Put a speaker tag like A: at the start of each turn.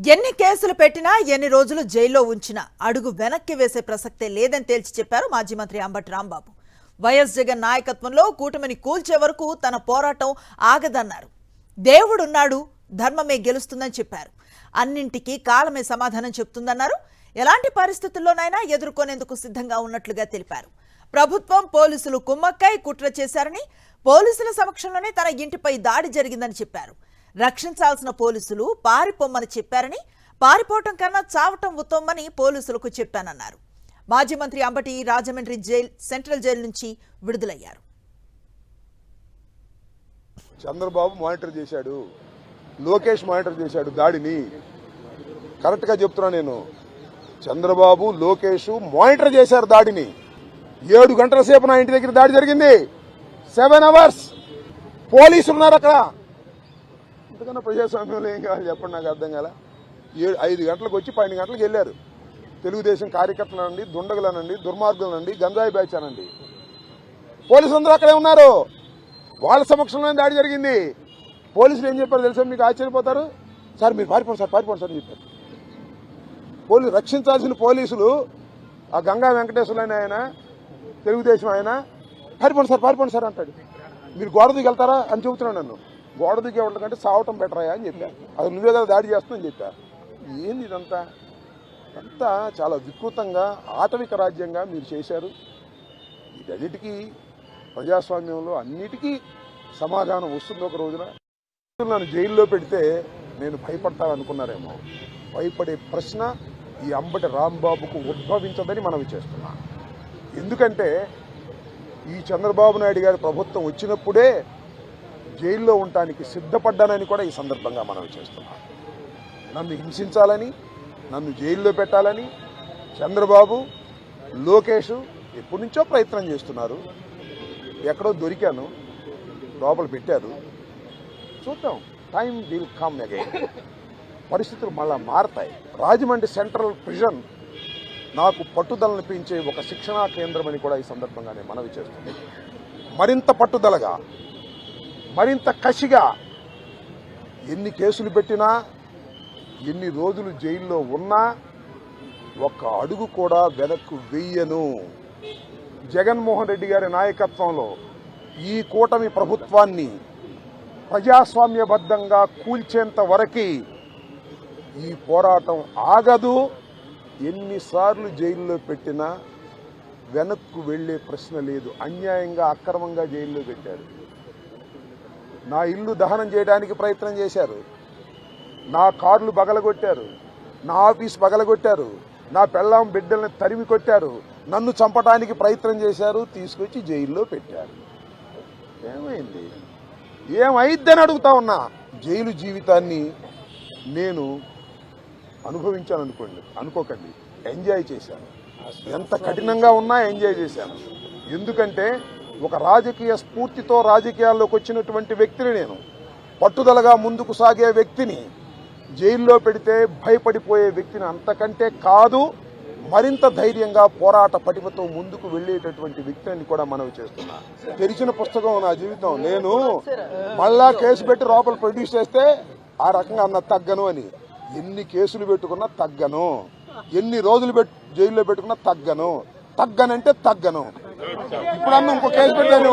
A: ఎన్ని కేసులు పెట్టినా ఎన్ని రోజులు జైల్లో ఉంచినా అడుగు వెనక్కి వేసే ప్రసక్తే లేదని తేల్చి చెప్పారు మాజీ మంత్రి అంబటి రాంబాబు. వైఎస్ జగన్ నాయకత్వంలో కూటమిని కూల్చే వరకు తన పోరాటం ఆగదన్నారు. దేవుడున్నాడు, ధర్మమే గెలుస్తుందని చెప్పారు. అన్నింటికీ కాలమే సమాధానం చెప్తుందన్నారు. ఎలాంటి పరిస్థితుల్లోనైనా ఎదుర్కొనేందుకు సిద్ధంగా ఉన్నట్లుగా తెలిపారు. ప్రభుత్వం పోలీసులు కుమ్మక్కై కుట్ర చేశారని, పోలీసుల సమక్షంలోనే తన ఇంటిపై దాడి జరిగిందని చెప్పారు. రక్షించాల్సిన పోలీసులు పారిపోమ్మని చెప్పారని, పారిపోవటం కన్నా చావటం ఉత్తమని పోలీసులకు చెప్పానన్నారు. మాజీ మంత్రి అంబటి రాజమండ్రి సెంట్రల్ జైలు నుంచి విడుదలయ్యారు.
B: చంద్రబాబు మానిటర్ చేశాడు, లోకేష్ మానిటర్ చేశాడు దాడిని. కరెక్ట్ గా చెప్తున్నా నేను. చంద్రబాబు లోకేష్ మానిటర్ చేశారు దాడిని. 7 గంటల సేపు నా ఇంటి దగ్గర దాడి జరిగింది. 7 అవర్స్ పోలీసులు ఉన్నారు అక్కడ. ఇంతకన్నా ప్రజాస్వామ్యంలో ఏం కావాలి చెప్పండి, నాకు అర్థం కాల. 5 గంటలకు వచ్చి 12 గంటలకు వెళ్ళారు. తెలుగుదేశం కార్యకర్తలనండి, దుండగులనండి, దుర్మార్గులనండి, గంజాయి బ్యాచ్ అనండి, పోలీసులు అందరూ అక్కడే ఉన్నారు. వాళ్ళ సమక్షంలోనే దాడి జరిగింది. పోలీసులు ఏం చెప్పారు తెలుసా? మీకు ఆశ్చర్యపోతారు. సార్ మీరు పారిపోండి సార్, పారిపోండి సార్ అని చెప్పారు. రక్షించాల్సిన పోలీసులు ఆ గంగా వెంకటేశ్వరులు ఆయన తెలుగుదేశం ఆయన పారిపోండి సార్ అంటాడు. మీరు గోడ దిగి వెళ్తారా అని చెబుతున్నాడు నన్ను. గోడ దిగి ఉండకంటే సావటం బెటరాయా అని చెప్పా. అది నువ్వే కదా దాడి చేస్తున్నావు చెప్పా. ఏంది ఇదంతా? అంతా చాలా వికృతంగా ఆటవిక రాజ్యంగా మీరు చేశారు. వీటన్నిటికీ ప్రజాస్వామ్యంలో అన్నిటికీ సమాధానం వస్తుంది ఒక రోజున. నన్ను జైల్లో పెడితే నేను భయపడతాననుకున్నారేమో. భయపడే ప్రశ్న ఈ అంబటి రాంబాబుకు ఉద్భవించదని మనవి చేస్తున్నా. ఎందుకంటే ఈ చంద్రబాబు నాయుడు గారి ప్రభుత్వం వచ్చినప్పుడే జైల్లో ఉండటానికి సిద్ధపడ్డానని కూడా ఈ సందర్భంగా మనవి చేస్తున్నా. నన్ను హింసించాలని, నన్ను జైల్లో పెట్టాలని చంద్రబాబు, లోకేష్ ఎప్పటి నుంచో ప్రయత్నం చేస్తున్నారు. ఎక్కడో దొరికాను, లోపల పెట్టారు. చూద్దాం, టైం విల్ కమ్ అగైన్. పరిస్థితులు మళ్ళా మారతాయి. రాజమండ్రి సెంట్రల్ ప్రిజన్ నాకు పట్టుదలను పెంచే ఒక శిక్షణా కేంద్రం అని కూడా ఈ సందర్భంగా నేను మనవి చేస్తుంది. మరింత పట్టుదలగా, మరింత కసిగా ఎన్ని కేసులు పెట్టినా, ఎన్ని రోజులు జైల్లో ఉన్నా ఒక్క అడుగు కూడా వెనక్కు వెయ్యను. జగన్మోహన్ రెడ్డి గారి నాయకత్వంలో ఈ కూటమి ప్రభుత్వాన్ని ప్రజాస్వామ్యబద్ధంగా కూల్చేంత వరకు ఈ పోరాటం ఆగదు. ఎన్నిసార్లు జైల్లో పెట్టినా వెనక్కు వెళ్లే ప్రశ్న లేదు. అన్యాయంగా, అక్రమంగా జైల్లో పెట్టారు. నా ఇల్లు దహనం చేయడానికి ప్రయత్నం చేశారు. నా కార్లు బగలగొట్టారు, నా ఆఫీస్ బగలగొట్టారు, నా పెళ్ళాం బిడ్డల్ని తరిమి కొట్టారు, నన్ను చంపడానికి ప్రయత్నం చేశారు, తీసుకొచ్చి జైల్లో పెట్టారు. ఏమైంది? ఏమైద్దని అడుగుతా ఉన్నా. జైలు జీవితాన్ని నేను అనుకోకండి, ఎంజాయ్ చేశాను. ఎంత కఠినంగా ఉన్నా ఎంజాయ్ చేశాను. ఎందుకంటే ఒక రాజకీయ స్ఫూర్తితో రాజకీయాల్లోకి వచ్చినటువంటి వ్యక్తిని నేను. పట్టుదలగా ముందుకు సాగే వ్యక్తిని జైల్లో పెడితే భయపడిపోయే వ్యక్తిని అంతకంటే కాదు. మరింత ధైర్యంగా పోరాట పటిమతో ముందుకు వెళ్లేటటువంటి వ్యక్తిని కూడా మనవి చేస్తున్నా. తెరిచిన పుస్తకం నా జీవితం. నేను మళ్ళా కేసు పెట్టి లోపల ప్రొడ్యూస్ చేస్తే ఆ రకంగా అన్న తగ్గను అని. ఎన్ని కేసులు పెట్టుకున్నా తగ్గను, ఎన్ని రోజులు జైల్లో పెట్టుకున్నా తగ్గను. తగ్గనంటే తగ్గను. ఇప్పుడన్నా ఇంకో కేసు పెట్టాను.